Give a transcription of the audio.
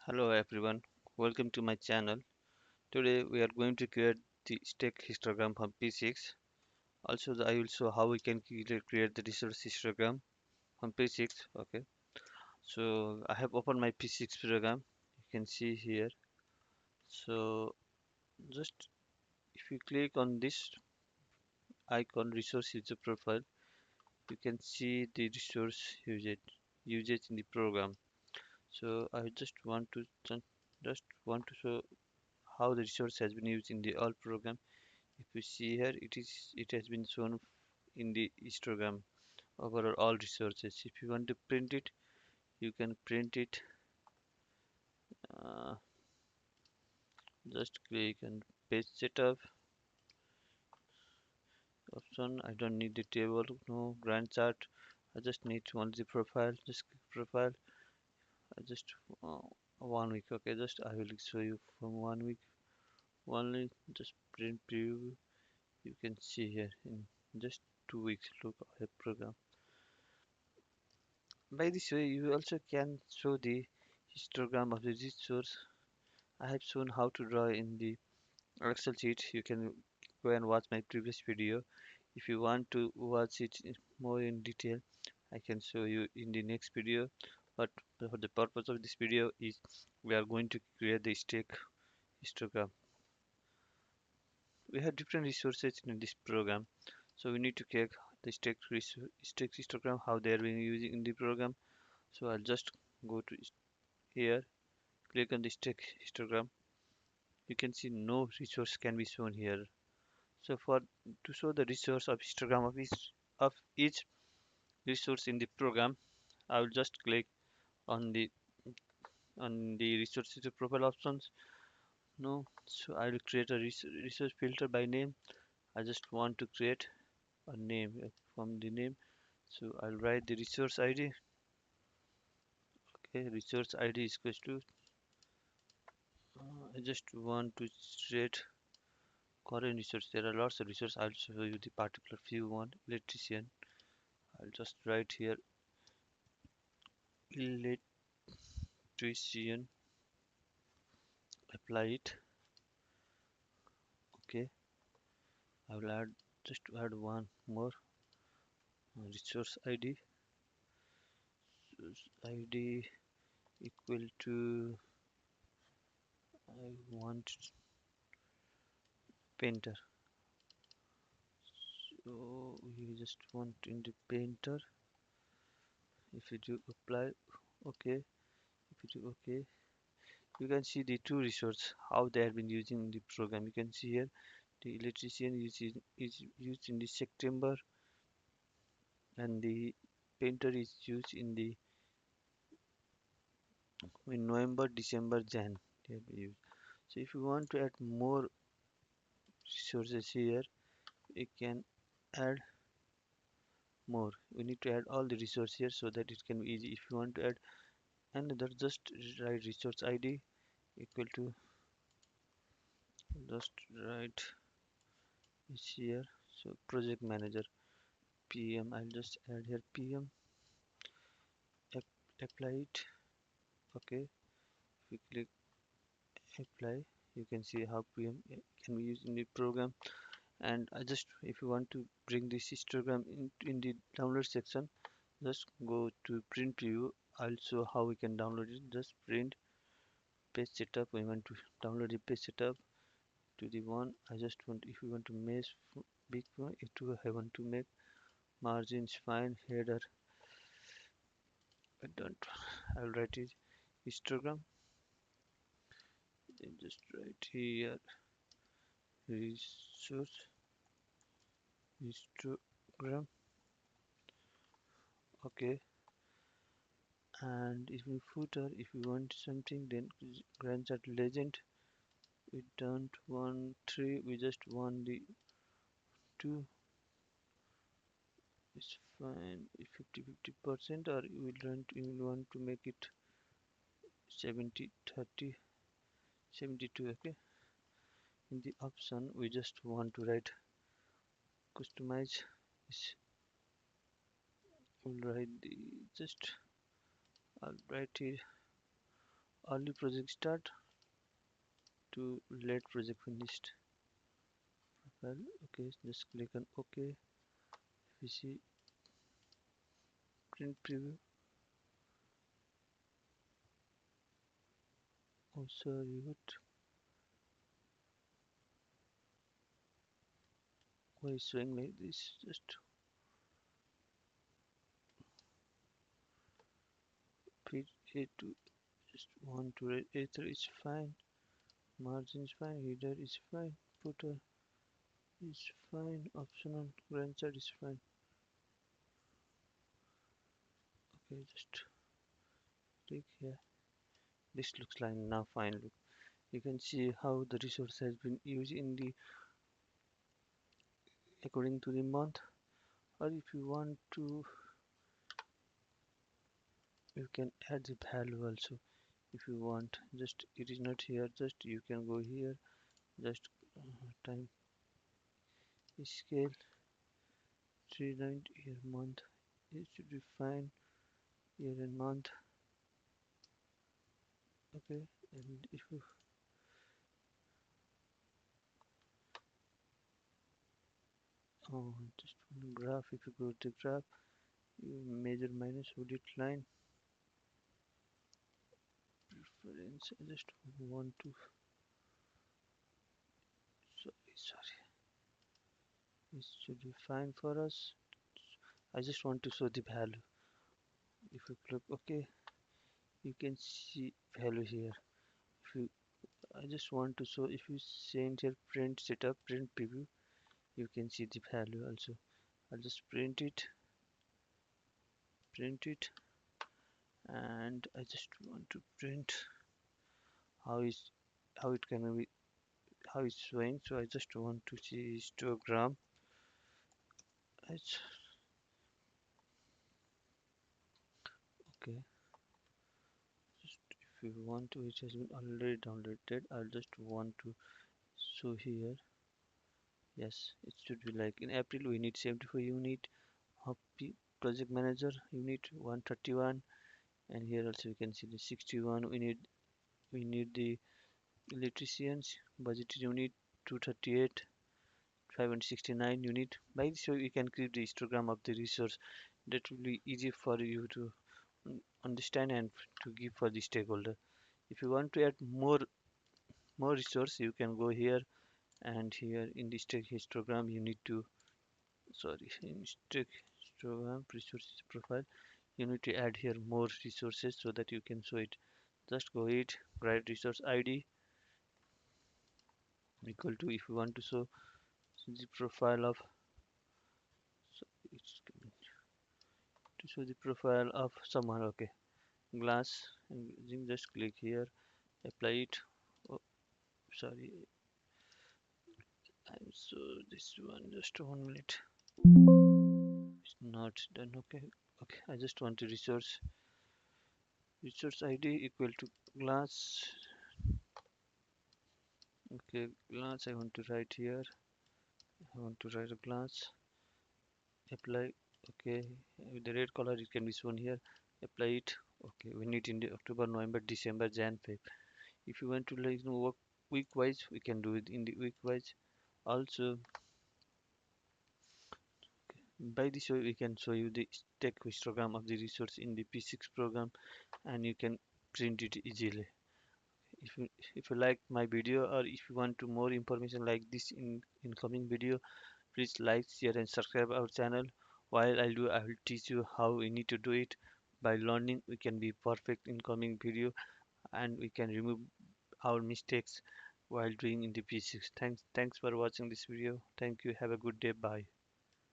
Hello everyone, welcome to my channel. Today we are going to create the stack histogram from P6. Also, I will show how we can create the resource histogram from P6. Okay, so I have opened my P6 program. You can see here. So just if you click on this icon, resource user profile, you can see the resource usage in the program. So I just want to show how the resource has been used in the all program. If you see here, it has been shown in the histogram overall all resources. If you want to print it, you can print it. Uh, just click and page setup option. I don't need the table, no grand chart. I just need only the profile. Just click profile. I just uh, 1 week. Okay, just I will show you from 1 week only. Just print preview. You can see here in just 2 weeks. Look, I have program. By this way, you also can show the histogram of the resource. I have shown how to draw in the Excel sheet. You can go and watch my previous video. If you want to watch it more in detail, I can show you in the next video. But for the purpose of this video is we are going to create the stack histogram. We have different resources in this program, so we need to check the stack histogram how they are being used in the program. So I'll just go to here, click on the stack histogram. You can see no resource can be shown here. So for to show the resource of histogram of each resource in the program, I will just click on the resources profile options. No, so I will create a resource filter by name. I just want to create a name from the name. So I'll write the resource ID. Okay, resource ID is equals to. I just want to create current resource. There are lots of resources. I'll show you the particular few one. Electrician. I'll just write here electrician. Apply it. Okay. I will add just to add one more resource ID. Resource ID equal to I want painter. So we just want in the painter. If you do apply, okay. If you do okay, you can see the two resources how they have been using in the program. You can see here the electrician is used in the September and the painter is used in November, December, Jan. They have been used. So if you want to add more resources here, we can add more. We need to add all the resources here so that it can be easy. If you want to add another, just write resource ID equal to just write is here. So project manager PM. I'll just add here PM. Apply it. Okay. If you click apply, you can see how PM can be used in the program. And I just if you want to bring this histogram in the download section, just go to print preview. I'll show how we can download it. Just print page setup. We want to download the page setup to the one. I just want if you want to make big one, it will I want to make margins fine, header I don't. I'll write it histogram. Then just write here resource histogram. Okay. And if you footer, if you want something, then grand chat legend. We don't want three. We just want the two. It's fine. 50-50%, or you want to make it 70-30, 72. Okay. In the option, we just want to write customize. We'll write the just. I'll write it early project start to late project finished. Well, okay, just click on OK. We see print preview. Oh, sorry, why is showing like this? Just page A2, just want to write A3 is fine, margin is fine, header is fine, footer is fine, optional grand side is fine. Okay, just click here. This looks like now fine. Look, you can see how the resource has been used in the according to the month. Or if you want to, you can add the value also. If you want, just it is not here. Just you can go here. Just time scale 390 year month. It should be fine. Year and month. Okay, and if you just one graph, if you go to graph, you measure minus audit line preference. I just want to sorry, it should be fine for us. I just want to show the value. If you click OK, you can see value here. If you I just want to show, if you change here print setup, print preview, you can see the value also. I'll just print it, and I just want to print how is how it can be how it's showing. So I just want to see histogram. It's okay. Just if you want to, it has been already downloaded. I'll just want to show here. Yes, it should be like in April we need 74 unit of project manager unit 131, and here also you can see the 61. We need the electricians budget unit 238, 569 unit. By this way we can create the histogram of the resource. That will be easy for you to understand and to give for the stakeholder. If you want to add more resource, you can go here, and here in the stack histogram you need to in stack histogram resources profile you need to add here more resources so that you can show it. Just go it, write resource id equal to, if you want to show the profile of, so it's going to show the profile of someone. Okay, glass, and you just click here, apply it. Oh, sorry, I'm so this one, just 1 minute, it's not done. Okay, I just want to resource id equal to glass. Okay, glass, I want to write here, I want to write a glass, apply. Okay, with the red color it can be shown here, apply it. Okay, we need in the October, November, December, Jan, Feb. If you want to work week wise, we can do it in the week wise also. By this way we can show you the stack histogram of the resource in the P6 program, and you can print it easily. If you like my video, or if you want to more information like this in incoming video, please like, share and subscribe our channel. While I will teach you how we need to do it. By learning we can be perfect in coming video, and we can remove our mistakes while doing in the P6. Thanks for watching this video. Thank you. Have a good day. Bye.